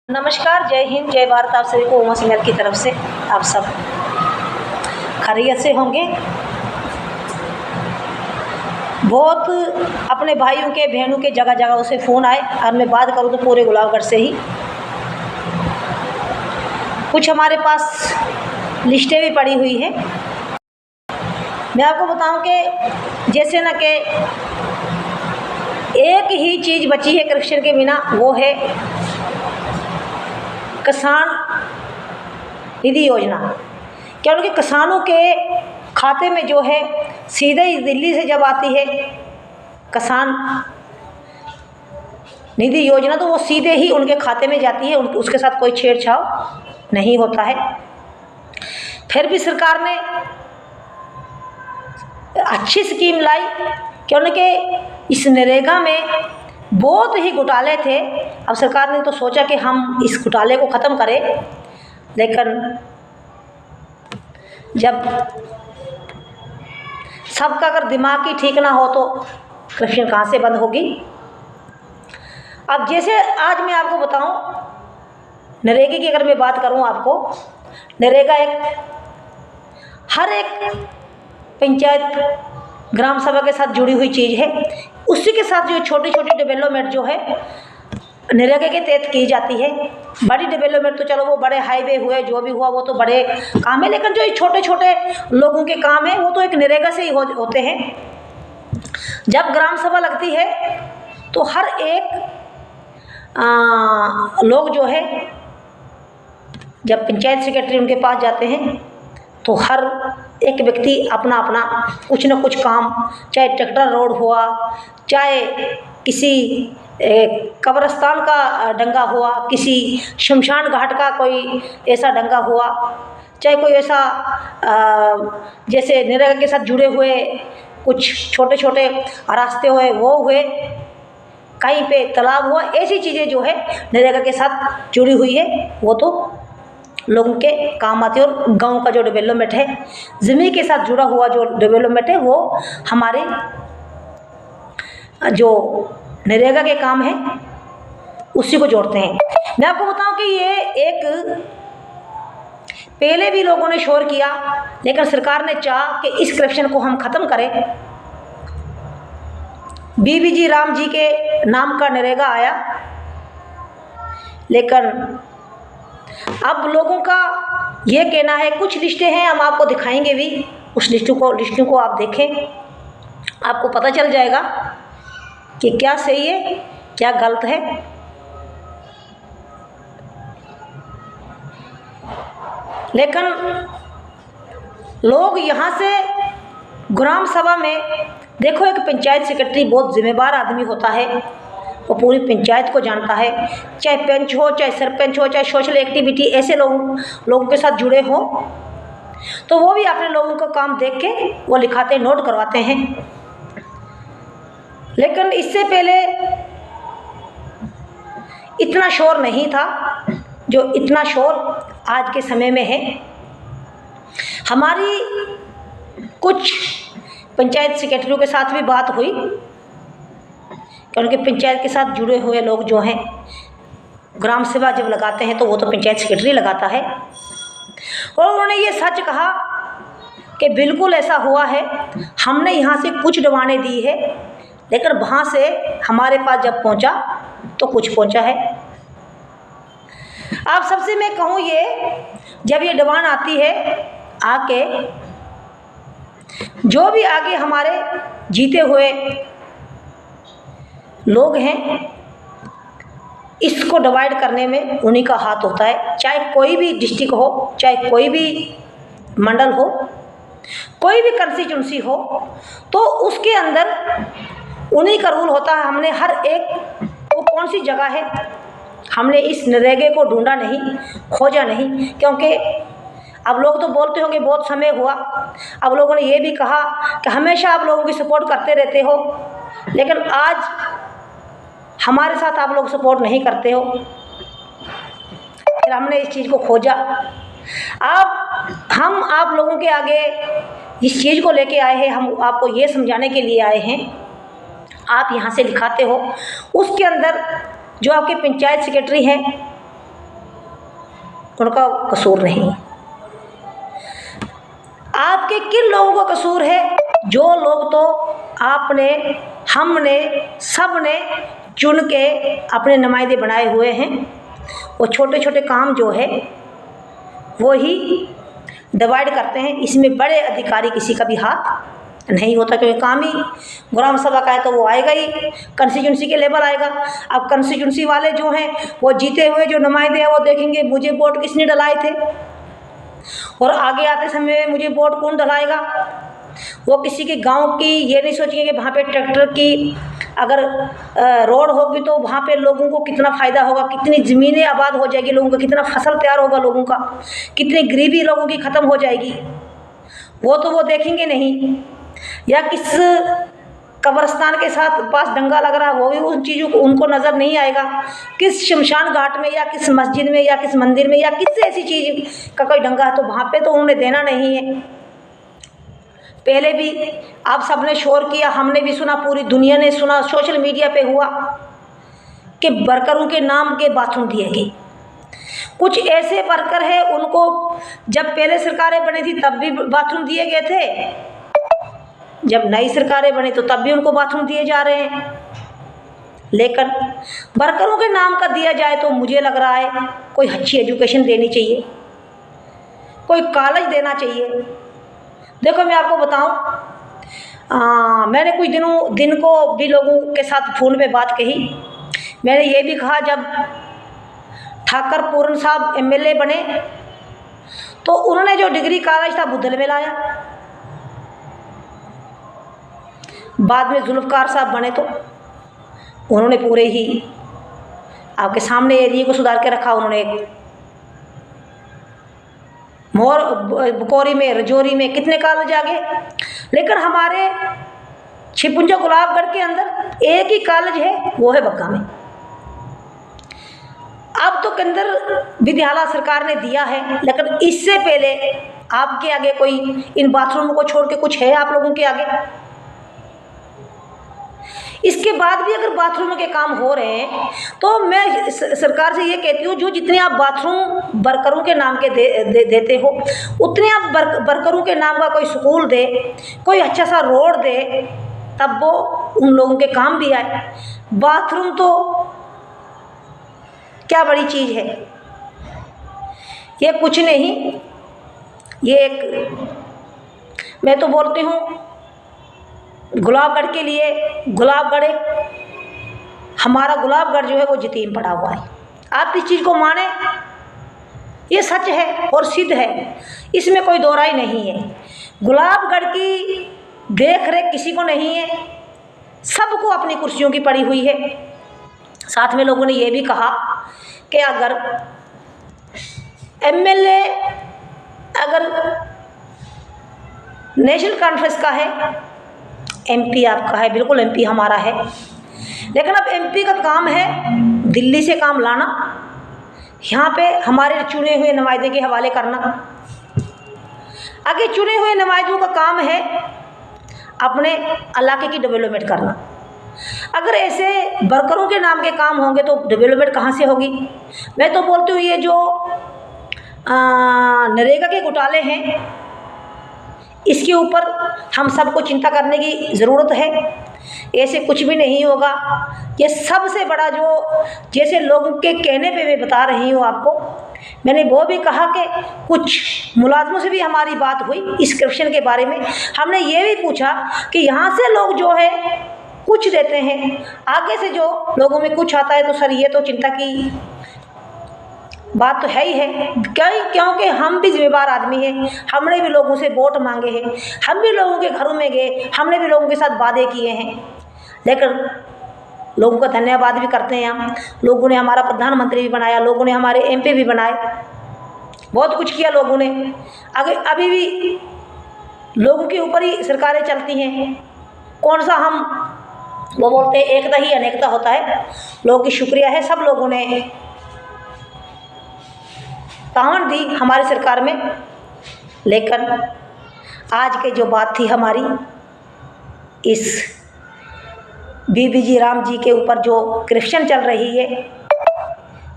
नमस्कार, जय हिंद, जय भारत। आप सभी को उमा सिंगर की तरफ से आप सब खैरियत से होंगे। बहुत अपने भाइयों के बहनों के जगह जगह उसे फ़ोन आए और मैं बात करूँ तो पूरे गुलाबगढ़ से ही कुछ हमारे पास लिस्टें भी पड़ी हुई हैं। मैं आपको बताऊं कि जैसे ना कि एक ही चीज़ बची है कृष्ण के बिना, वो है किसान निधि योजना। क्योंकि किसानों के खाते में जो है सीधे ही दिल्ली से जब आती है किसान निधि योजना, तो वो सीधे ही उनके खाते में जाती है, उसके साथ कोई छेड़छाड़ नहीं होता है। फिर भी सरकार ने अच्छी स्कीम लाई, क्योंकि इस नरेगा में बहुत ही घोटाले थे। अब सरकार ने तो सोचा कि हम इस घोटाले को ख़त्म करें, लेकिन जब सबका अगर दिमाग ही ठीक ना हो तो कृषि कहाँ से बंद होगी। अब जैसे आज मैं आपको बताऊं, नरेगा की अगर मैं बात करूं आपको, नरेगा हर एक पंचायत ग्राम सभा के साथ जुड़ी हुई चीज़ है। उसी के साथ जो छोटी छोटी डेवलपमेंट जो है नरेगा के तहत की जाती है। बड़ी डेवलपमेंट तो चलो वो बड़े हाईवे हुए, जो भी हुआ वो तो बड़े काम है, लेकिन जो छोटे छोटे लोगों के काम है वो तो एक नरेगा से ही होते हैं। जब ग्राम सभा लगती है तो हर एक लोग जो है, जब पंचायत सेक्रेटरी उनके पास जाते हैं तो हर एक व्यक्ति अपना अपना कुछ न कुछ काम, चाहे ट्रैक्टर रोड हुआ, चाहे किसी कब्रिस्तान का डंगा हुआ, किसी शमशान घाट का कोई ऐसा डंगा हुआ, चाहे कोई ऐसा जैसे नरेगा के साथ जुड़े हुए कुछ छोटे छोटे रास्ते हुए वो हुए, कहीं पे तालाब हुआ, ऐसी चीज़ें जो है नरेगा के साथ जुड़ी हुई है, वो तो लोगों के काम आती है। और गांव का जो डेवलपमेंट है, ज़मीन के साथ जुड़ा हुआ जो डेवलपमेंट है, वो हमारे जो नरेगा के काम है उसी को जोड़ते हैं। मैं आपको बताऊं कि ये एक पहले भी लोगों ने शोर किया, लेकिन सरकार ने चाहा कि इस करप्शन को हम ख़त्म करें। बीबीजी राम जी के नाम का नरेगा आया, लेकिन अब लोगों का ये कहना है, कुछ लिस्टें हैं हम आपको दिखाएंगे भी, उस लिस्टों को आप देखें, आपको पता चल जाएगा कि क्या सही है क्या गलत है। लेकिन लोग यहाँ से ग्राम सभा में देखो, एक पंचायत सेक्रेटरी बहुत जिम्मेदार आदमी होता है, वो पूरी पंचायत को जानता है, चाहे पंच हो, चाहे सरपंच हो, चाहे सोशल एक्टिविटी ऐसे लोगों के साथ juड़े हो, तो वो भी अपने लोगों का काम देख के वो लिखाते, नोट करवाते हैं। लेकिन इससे पहले इतना शोर नहीं था जो इतना शोर आज के समय में है। हमारी कुछ पंचायत सेक्रेटरियों के साथ भी बात हुई, क्योंकि पंचायत के साथ जुड़े हुए लोग जो हैं, ग्राम सभा जब लगाते हैं तो वो तो पंचायत सेक्रेटरी लगाता है, और उन्होंने ये सच कहा कि बिल्कुल ऐसा हुआ है, हमने यहाँ से कुछ दवाएं दी है, लेकिन वहाँ से हमारे पास जब पहुँचा तो कुछ पहुँचा है। आप सबसे मैं कहूँ, ये जब ये दवाएं आती है आके, जो भी आगे हमारे जीते हुए लोग हैं, इसको डिवाइड करने में उन्हीं का हाथ होता है। चाहे कोई भी डिस्ट्रिक्ट हो, चाहे कोई भी मंडल हो, कोई भी कंस्टिट्यूंसी हो, तो उसके अंदर उन्हीं का रूल होता है। हमने हर एक वो कौन सी जगह है, हमने इस नरेगा को ढूंढा नहीं, खोजा नहीं, क्योंकि अब लोग तो बोलते होंगे बहुत समय हुआ, अब लोगों ने ये भी कहा कि हमेशा आप लोगों की सपोर्ट करते रहते हो, लेकिन आज हमारे साथ आप लोग सपोर्ट नहीं करते हो। फिर हमने इस चीज़ को खोजा। अब हम आप लोगों के आगे इस चीज़ को लेके आए हैं, हम आपको ये समझाने के लिए आए हैं। आप यहाँ से लिखाते हो, उसके अंदर जो आपके पंचायत सेक्रेटरी हैं उनका कसूर नहीं। आपके किन लोगों का कसूर है? जो लोग तो आपने, हमने, सबने चुन के अपने नुमाइंदे बनाए हुए हैं, वो छोटे छोटे काम जो है वो ही डिवाइड करते हैं। इसमें बड़े अधिकारी किसी का भी हाथ नहीं होता, क्योंकि काम ही ग्राम सभा का है तो वो आएगा ही, कंस्टिट्यूंसी के लेवल आएगा। अब कंस्टिट्यूंसी वाले जो हैं वो जीते हुए जो नुमाइंदे हैं वो देखेंगे मुझे वोट किसने डलाए थे, और आगे आते समय मुझे वोट कौन डलाएगा। वो किसी के गांव की ये नहीं सोचेंगे कि वहाँ पे ट्रैक्टर की अगर रोड होगी तो वहाँ पे लोगों को कितना फ़ायदा होगा, कितनी ज़मीनें आबाद हो जाएगी लोगों का, कितना फसल तैयार होगा लोगों का, कितनी गरीबी लोगों की ख़त्म हो जाएगी, वो तो वो देखेंगे नहीं। या किस कब्रिस्तान के साथ पास दंगा लग रहा है वो भी उन चीज़ों को उनको नज़र नहीं आएगा। किस शमशान घाट में या किस मस्जिद में या किस मंदिर में या किस ऐसी चीज़ का कोई दंगा है तो वहाँ पे तो उन्हें देना नहीं है। पहले भी आप सबने शोर किया, हमने भी सुना, पूरी दुनिया ने सुना, सोशल मीडिया पे हुआ कि वर्करों के नाम के बाथरूम दिए गए। कुछ ऐसे वर्कर हैं उनको जब पहले सरकारें बनी थी तब भी बाथरूम दिए गए थे, जब नई सरकारें बनी तो तब भी उनको बाथरूम दिए जा रहे हैं। लेकिन वर्करों के नाम का दिया जाए तो मुझे लग रहा है कोई अच्छी एजुकेशन देनी चाहिए, कोई कॉलेज देना चाहिए। देखो मैं आपको बताऊं, मैंने कुछ दिन को भी लोगों के साथ फ़ोन पे बात कही। मैंने ये भी कहा जब ठाकर पूर्ण साहब एमएलए बने तो उन्होंने जो डिग्री कॉलेज था बुद्धल में लाया, बाद में जुल्फकार साहब बने तो उन्होंने पूरे ही आपके सामने एरिया को सुधार के रखा। उन्होंने एक मोर बुकोरी में, रजौरी में कितने कॉलेज आ गए, लेकिन हमारे छिपुंजा गुलाबगढ़ के अंदर एक ही कॉलेज है, वो है बग्गा में। अब तो केंद्र विद्यालय सरकार ने दिया है, लेकिन इससे पहले आपके आगे कोई इन बाथरूमों को छोड़ के कुछ है आप लोगों के आगे? इसके बाद भी अगर बाथरूम के काम हो रहे हैं तो मैं सरकार से ये कहती हूँ जो जितने आप बाथरूम वर्करों के नाम के देते हो उतने आप वर्करों के नाम का कोई स्कूल दे, कोई अच्छा सा रोड दे, तब वो उन लोगों के काम भी आए। बाथरूम तो क्या बड़ी चीज़ है, ये कुछ नहीं। ये एक मैं तो बोलती हूँ गुलाबगढ़ के लिए, गुलाबगढ़ हमारा गुलाबगढ़ जो है वो यतीम पड़ा हुआ है। आप इस चीज़ को माने, ये सच है और सिद्ध है, इसमें कोई दो राय नहीं है। गुलाबगढ़ की देख रेख किसी को नहीं है, सबको अपनी कुर्सियों की पड़ी हुई है। साथ में लोगों ने ये भी कहा कि अगर एमएलए अगर नेशनल कॉन्फ्रेंस का है, एमपी आपका है, बिल्कुल एमपी हमारा है, लेकिन अब एमपी का काम है दिल्ली से काम लाना, यहाँ पे हमारे चुने हुए नुमाइंदे के हवाले करना। आगे चुने हुए नुमाइंदों का काम है अपने इलाके की डेवलपमेंट करना। अगर ऐसे वर्करों के नाम के काम होंगे तो डेवलपमेंट कहाँ से होगी? मैं तो बोलती हूँ ये जो नरेगा के घोटाले हैं इसके ऊपर हम सबको चिंता करने की ज़रूरत है। ऐसे कुछ भी नहीं होगा। ये सबसे बड़ा जो जैसे लोगों के कहने पे मैं बता रही हूँ आपको, मैंने वो भी कहा कि कुछ मुलाजमों से भी हमारी बात हुई इस करप्शन के बारे में। हमने ये भी पूछा कि यहाँ से लोग जो है कुछ देते हैं, आगे से जो लोगों में कुछ आता है, तो सर ये तो चिंता की बात तो है ही है, क्योंकि हम भी जिम्मेदार आदमी हैं, हमने भी लोगों से वोट मांगे हैं, हम भी लोगों के घरों में गए, हमने भी लोगों के साथ वादे किए हैं, लेकिन लोगों का धन्यवाद भी करते हैं हम। लोगों ने हमारा प्रधानमंत्री भी बनाया, लोगों ने हमारे एमपी भी बनाए, बहुत कुछ किया लोगों ने। अभी भी लोगों के ऊपर ही सरकारें चलती हैं। कौन सा हम वो बोलते हैं एकता ही अनेकता होता है, लोगों की शुक्रिया है, सब लोगों ने तावन दी हमारी सरकार में। लेकिन आज के जो बात थी हमारी इस बीबीजी राम जी के ऊपर जो करप्शन चल रही है,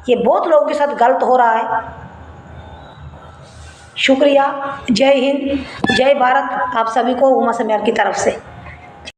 ये बहुत लोगों के साथ गलत हो रहा है। शुक्रिया। जय हिंद, जय भारत आप सभी को उमा समयार की तरफ से।